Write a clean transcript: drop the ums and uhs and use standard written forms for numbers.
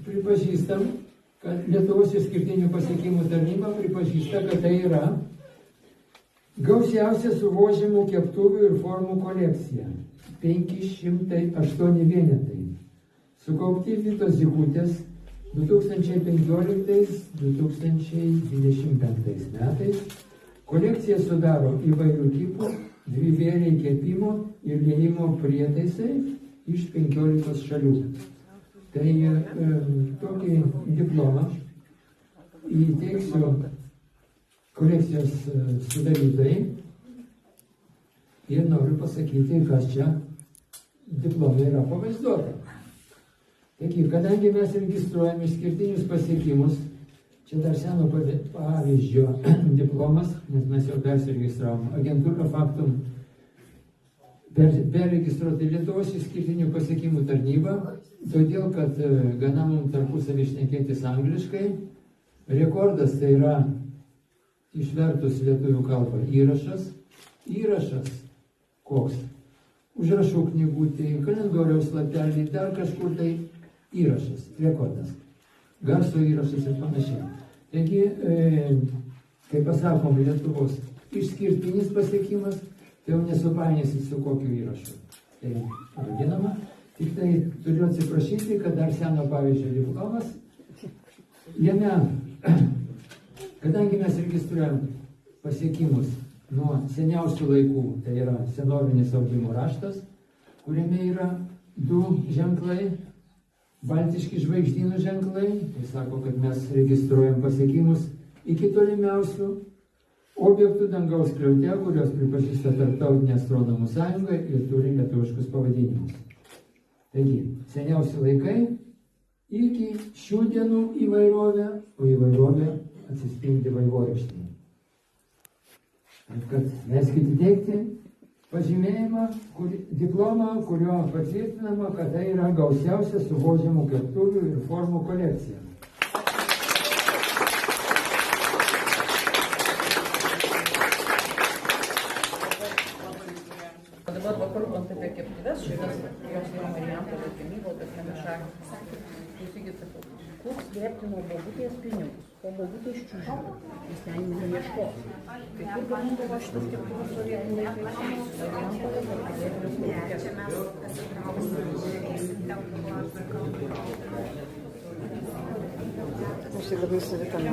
pripažįstam, kad Lietuvos išskirtinių pasiekimų tarnyba pripažįsta, kad tai yra gausiausia suvožimų keptuvių ir formų kolekcija. 508 vienetai. Sukaupti Vitos Zykutės 2015-2025 metais. Kolekcija sudaro įvairių tipų dvivėliai kepimo ir liejimo prietaisai iš 15 šalių. Tai tokį diplomą įteiksiu kolekcijos sudarytojai ir noriu pasakyti, kas čia diplomai yra pavaizduota. Taigi, kadangi mes registruojam išskirtinius pasiekimus, čia dar seno pavyzdžio diplomas, nes mes jau persiregistravom. Agentūra Faktum perregistruoti Lietuvos išskirtinių pasiekimų tarnybą, todėl, kad gana mums tarpusavį šnekėtis angliškai. Rekordas tai yra išvertus lietuvių kalbą įrašas. Įrašas koks? Užrašų knygutė, kalendoriaus lapelį, dar kažkur tai įrašas, rekordas. Garso įrašas ir panašiai. Taigi, kai pasakom Lietuvos išskirtinis pasiekimas, tai jau nesupainėsit su kokiu įrašu. Tai vadinama. Tik tai turiu atsiprašyti, kad dar seno pavyzdžio diplomas. Jame, kadangi mes registruojam pasiekimus nuo seniausių laikų, tai yra senovinis audimo raštas, kuriame yra 2 ženklai, baltiški žvaigždynų ženklai, tai sako, kad mes registruojam pasiekimus iki tolimiausių objektų dangaus skliaute, kurios pripažįsta Tarptautinė astronomų sąjunga ir turi lietuviškus pavadinimus. Taigi, seniausi laikai iki šių dienų įvairovė, o įvairovė atsispindi vaivorykštėje. Kad leiskite įteikti pažymėjimą, diplomą, kurio patvirtinama, kad tai yra gausiausia suvožimų keptuvių ir formų kolekcija. Dabar pakalbant apie keptuves, šitas jos yra Marijampolės gamybos, bet nemašakas. Klausykit, sakau, koks vertino bobutės pinigus, o bobutė iš čiužių, jis ten neieškos. Kai kur gamindavo šitas keptuvas sovietų laikais, Marijampolės ar Kalėdijos laikais. Čia mes pasitrauksim, žiūrėsim, ten buvo kalbų. Aš tai labai savitame.